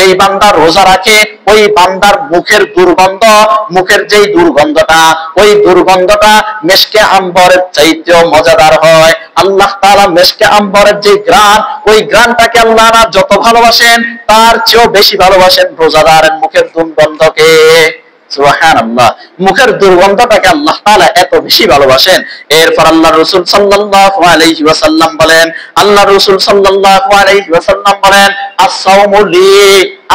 যেই বান্দা রোজা রাখে ওই বান্দার মুখের দুর্গন্ধ, মুখের যেই দুর্গন্ধটা, ওই দুর্গন্ধটা মেশকে আম্বরের চাইতেও মজাদার হয়। আল্লাহ তাআলা মেশকে আম্বরের যে ঘ্রাণ, ওই ঘ্রাণটাকে আল্লাহ যত ভালোবাসেন তার চেয়েও বেশি ভালোবাসেন রোজাদারের মুখের দুর্গন্ধকে। সুবহানাল্লাহ, মুখের দুর্গন্ধটাকে আল্লাহ তাআলা এত বেশি ভালোবাসেন। এরপর আল্লাহ রাসূল সাল্লাল্লাহু আলাইহি ওয়াসাল্লাম বলেন, আল্লাহ রাসূল সাল্লাল্লাহু আলাইহি ওয়াসাল্লাম বলেন, আস-সাওমু লি,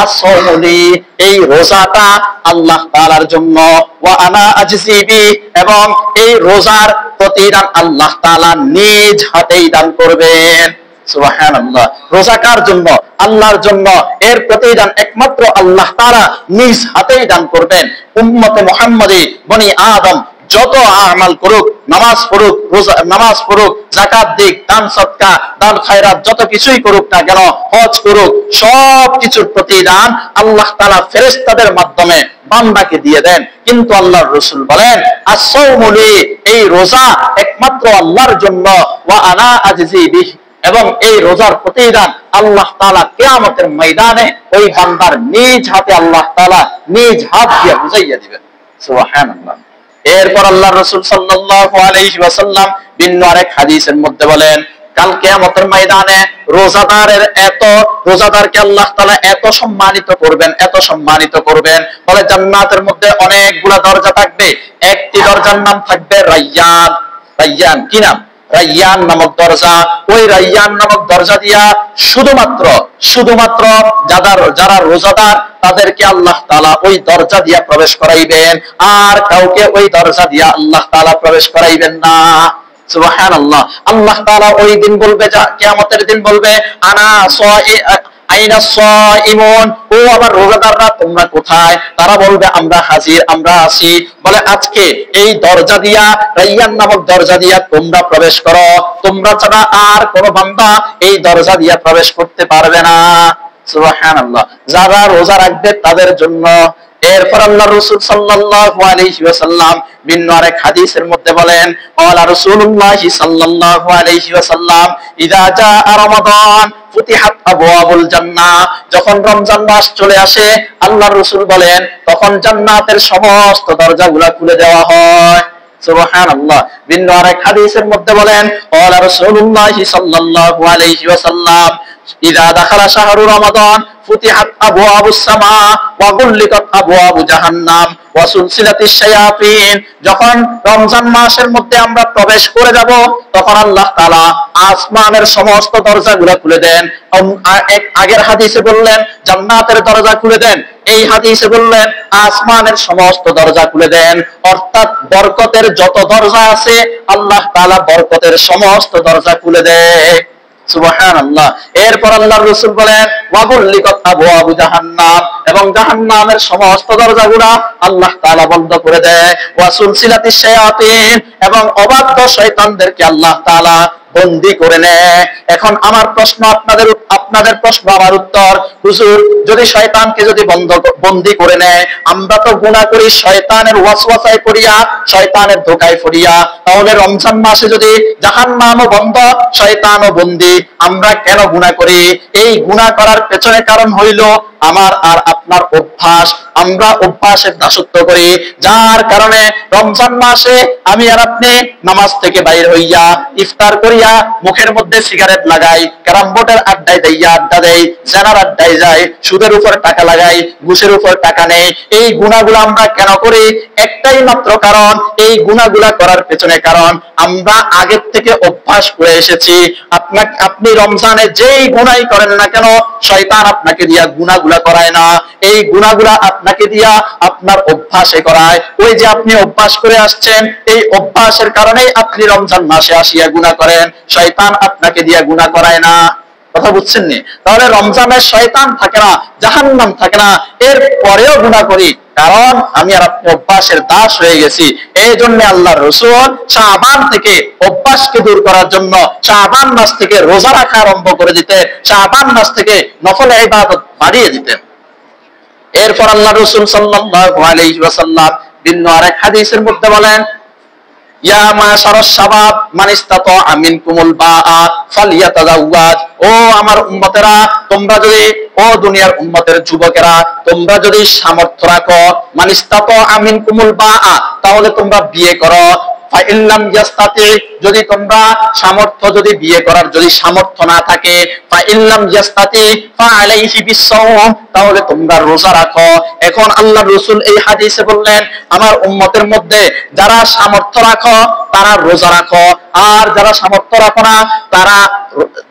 আস-সাওমু লি, এই রোজাটা আল্লাহ তাআলার জন্য, ওয়া আনা আজজি বি, এবং এই রোজার প্রতিদান আল্লাহ তাআলা নিজ হাতেই দান করবেন। সুবহানাল্লাহ, রোজা কার জন্য? আল্লাহর জন্য। এর প্রতিদান একমাত্র আল্লাহ তাআলা নিজ হাতেই দান করবেন। উম্মতে মুহাম্মাদি বনি আদম যত আমাল করুক, নামাজ পড়ুক, রোজা নামাজ পড়ুক, যাকাত দিক, দান সদকা, দান খায়রাত, যত কিছুই করুক না কেন, হজ করুক, সব কিছুর প্রতিদান আল্লাহ তাআলা ফেরেশতাদের মাধ্যমে বান্দাকে দিয়ে দেন। কিন্তু আল্লাহর রাসূল বলেন, আস-সাওমু লি, এই রোজা একমাত্র আল্লাহর জন্য, ওয়া আনা আজজি বিহি, এবং এই রোজার প্রতিদান আল্লাহ তাআলা কিয়ামতের ময়দানে ওই বান্দার নিজ হাতে আল্লাহ তাআলা নিজ হাত দিয়ে বুঝাইয়া দিবেন। সুবহানাল্লাহ। এরপর আল্লাহর রাসূল সাল্লাল্লাহু আলাইহি ওয়াসাল্লাম ভিন্ন আরেক হাদিসের মধ্যে বলেন, কাল কিয়ামতের ময়দানে রোজাদারকে আল্লাহ তাআলা এত সম্মানিত করবেন, এত সম্মানিত করবেন, বলে জান্নাতের মধ্যে অনেকগুলা দরজা থাকবে। একটি দরজার নাম থাকবে রায়্যান। রায়্যান কি নাম? রায়্যান নামক দরজা। ওই রায়্যান নামক দরজা দিয়া শুধুমাত্র যারা রোজাদার তাদেরকে আল্লাহ তাআলা ওই দরজা দিয়া প্রবেশ করাইবেন, আর কাউকে ওই দরজা দিয়া আল্লাহ তাআলা প্রবেশ করাইবেন না। সুবহানাল্লাহ। আল্লাহ তাআলা ওই দিন বলবে, কিয়ামতের দিন বলবে, আনা আইনা সাইমুন, ও আমার রোজাদাররা তোমরা কোথায়? তারা বলবে, আমরা হাজির, আমরা আছি। বলে, আজকে এই দরজা দিয়া, রায়্যান নামক দরজা দিয়া তোমরা প্রবেশ করো, তোমরা ছাড়া আর কোন বান্দা এই দরজা দিয়া প্রবেশ করতে পারবে না। সুবহানাল্লাহ। যারা রোজা রাখবে তাদের জন্য। এরপর আল্লাহ রাসূল সাল্লাল্লাহু আলাইহি ওয়াসাল্লাম ভিন্ন আরেক হাদিসের মধ্যে বলেন, ক্বালা রাসূলুল্লাহ সাল্লাল্লাহু আলাইহি ওয়াসাল্লাম, ইযা জাআ রমাদান ফুতিহাত আবওয়াবুল জান্নাহ, যখন রমজান মাস চলে আসে আল্লাহর রাসূল বলেন তখন জান্নাতের সমস্ত দরজাগুলো খুলে দেওয়া হয়। সুবহানাল্লাহ। ভিন্ন আরেক হাদিসের মধ্যে বলেন, ক্বালা রাসূলুল্লাহ সাল্লাল্লাহু আলাইহি ওয়াসাল্লাম, ইযা দাখালা শাহরু রমাদান ফুতিহাত আবওয়াবুস সামা ওয়া গুল্লিকাত আবওয়াবু জাহান্নাম ওয়া সুলসিলাতিশ শায়াতিন, যখন রমজান মাসের মধ্যে আমরা প্রবেশ করে যাব তখন আল্লাহ তাআলা আসমানের সমস্ত দরজাগুলো খুলে দেন। আগের হাদিসে বললেন জান্নাতের দরজা খুলে দেন, এই হাদিসে বললেন আসমানের সমস্ত দরজা খুলে দেন। অর্থাৎ বরকতের যত দরজা আছে আল্লাহ তাআলা বরকতের সমস্ত দরজা খুলে দেয়। সুবহানাল্লাহ। এরপর আল্লাহর রাসূল বলেন, ওয়া গুল্লিকাত আবওয়াবু জাহান্নাম, এবং জাহান্নামের সমস্ত দরজাগুলো আল্লাহ তাআলা বন্ধ করে দেয়। ওয়া সুলসিলাতিশ শায়াতিন, এবং অবাধ্য শয়তানদেরকে আল্লাহ তাআলা বন্দী করে নেয়। এখন আমার প্রশ্ন, আপনাদের প্রশ্ন আমার উত্তর, হুজুর যদি শয়তানকে যদি বন্দী করে নেয়, আমরা তো গুনাহ করি শয়তানের ওয়াসওয়াসায় পড়িয়া, শয়তানের ধোঁকায় পড়িয়া, তাহলে রমজান মাসে যদি জাহান্নামও বন্ধ, শয়তানও বন্দী, আমরা কেন গুনাহ করি? এই গুনাহ করার পেছনে কারণ হইল আমার আর আপনার অভ্যাস। আমরা অভ্যাসের দাসত্ব করি, যার কারণে রমজান মাসে আমি আর আপনি নামাজ থেকে বাইরে হইয়া ইফতার করিয়া মুখের মধ্যে সিগারেট লাগাই, ক্যারাম বোর্ডের আড্ডায় যাইয়া আড্ডা দেই, জেনার আড্ডায় যাই, সুদের উপর টাকা লাগাই, ঘুষের উপর টাকা নেই। এই গুনাহগুলো আমরা কেন করি? একটাই মাত্র কারণ, এই গুনাহগুলা করার পেছনে কারণ আমরা আগের থেকে অভ্যাস করে এসেছি। আপনি রমজানে যেই গুনাহই করেন না কেন, শয়তান আপনাকে দিয়া গুনাহগুলা করায় না, এই গুনাহগুলা আপনাকে দিয়া আপনার অভ্যাসে করায়। ওই যে আপনি অভ্যাস করে আসছেন, এই অভ্যাসের কারণেই আপনি রমজান মাসে আসিয়া গুনাহ করেন, শয়তান আপনাকে দিয়া গুনাহ করায় না। কথা বুঝছেন নি? তাহলে রমজানে শয়তান থাকে না, জাহান্নাম থাকে না, এর পরেও গুনাহ করি, কারণ আমি আর আপনি অভ্যাসের দাস হয়ে গেছি। এই জন্য আল্লাহর রাসূল শাবান থেকে অভ্যাসকে দূর করার জন্য শাবান মাস থেকে রোজা রাখা আরম্ভ করে দিতেন, শাবান মাস থেকে নফল ইবাদত বাড়িয়ে দিতেন। এরপর আল্লাহর রাসূল সাল্লাল্লাহু আলাইহি ওয়াসাল্লাম ভিন্ন আরেক হাদিসের মধ্যে বলেন, ইয়া মাশারাশ শাবাব মান ইসতাতা মিনকুমুল বাআ ফালইয়াতাজাওয়াজ। ও আমার উম্মতেরা, তোমরা যদি, ও দুনিয়ার উম্মতের যুবকেরা, তোমরা যদি সামর্থ্য রাখো, মান ইসতাতা মিনকুমুল বাআ, তাহলে তোমরা বিয়ে করো। ফাইল্লাম ইয়াস্তাতি, যদি তোমরা সামর্থ্য, যদি বিয়ে করার যদি সামর্থ্য না থাকে, ফাইল্লাম ইয়াস্তাতি ফাআলাইহি বিসসাওম, তাহলে তোমরা রোজা রাখো। এখন আল্লাহর রাসূল এই হাদিসে বললেন, আমার উম্মতের মধ্যে যারা সামর্থ্য রাখো তারা রোজা রাখো, আর যারা সামর্থ্য রাখো না তারা,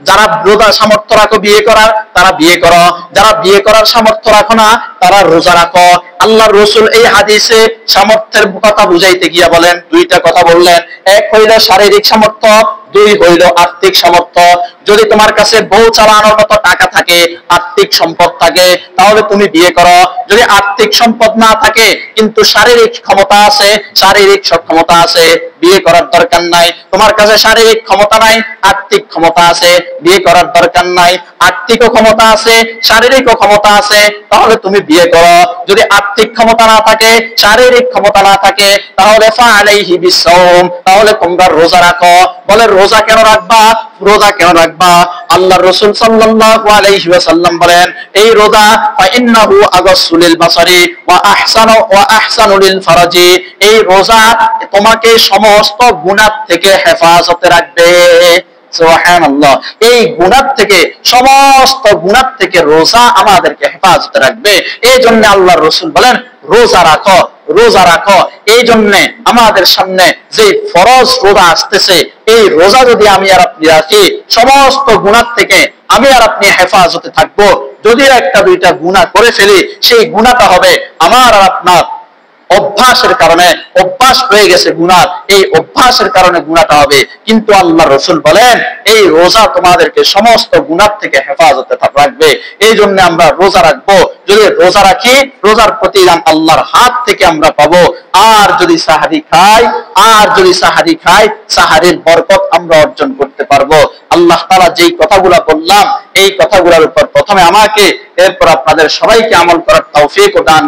যারা রোজা সামর্থ্য রাখো বিয়ে করার, তারা বিয়ে করো, যারা বিয়ে করার সামর্থ্য রাখো না তারা রোজা রাখো। আল্লাহর রাসূল এই হাদিসে সামর্থ্যের কথা বুঝাইতে গিয়া বলেন, দুইটা কথা বললেন। এক হইল শারীরিক সামর্থ্য, দুই হইল আর্থিক সামর্থ্য। যদি তোমার কাছে বউ চালানোর মতো টাকা থাকে, আর্থিক সম্পদ থাকে, তাহলে তুমি বিয়ে করো। যদি আর্থিক সম্পদ না থাকে কিন্তু শারীরিক ক্ষমতা আছে, শারীরিক সক্ষমতা আছে, বিয়ে করার দরকার নাই। তোমার কাছে শারীরিক ক্ষমতা নাই, আর্থিক ক্ষমতা আছে, বিয়ে করার দরকার নাই। আর্থিকও ক্ষমতা আছে, শারীরিকও ক্ষমতা আছে, তাহলে তুমি বিয়ে করো। যদি আর্থিক ক্ষমতা না থাকে, শারীরিক ক্ষমতা না থাকে, তাহলে ফাআলাইহি বিসসাওম, তাহলে তোমরা রোজা রাখো। বলে রোজা কেন রাখবা? রোজা কেন রাখবা? আল্লাহর রাসূল সাল্লাল্লাহু আলাইহি ওয়াসাল্লাম বলেন, এই রোজা ফাইন্নাহু আগাসসু লিল বাসারি ওয়া আহসানু লিল ফারাজি, এই রোজা তোমাকে সমস্ত গুনাহ থেকে হেফাজতে রাখবে। সুবহানাল্লাহ। এই গুনাহ থেকে, সমস্ত গুনাহ থেকে রোজা আমাদেরকে হেফাজতে রাখবে। এই জন্য আল্লাহর রাসূল বলেন রোজা রাখো, রোজা রাখো। এই জন্য আমাদের সামনে যে ফরজ রোজা আসতেছে, এই রোজা যদি আমি আর আপনি রাখি, সমস্ত গুনাহ থেকে আমি আর আপনি হেফাজতে থাকবো। যদি একটা দুইটা গুনাহ করে ফেলি, সেই গুনাহটা হবে আমার আর আপনার অভ্যাসের কারণে, অভ্যাস হয়ে গেছে গুনাহ, এই অভ্যাসের কারণে গুনাহটা হবে। কিন্তু আল্লাহর রাসূল বলেন এই রোজা তোমাদেরকে সমস্ত গুনাহ থেকে হেফাজতে রাখবে। এই জন্য আমরা রোজা রাখবো। যদি রোজা রাখি, রোজার প্রতিদান আল্লাহর হাত থেকে আমরা পাবো। আর যদি সাহারি খাই, আর যদি সাহারি খাই, সাহারির বরকত আমরা অর্জন করতে পারবো। আল্লাহ তাআলা যেই কথাগুলো বললাম, এই কথাগুলোর উপর প্রথমে আমাকে, এরপর আপনাদের সবাইকে আমল করার তৌফিক ও দান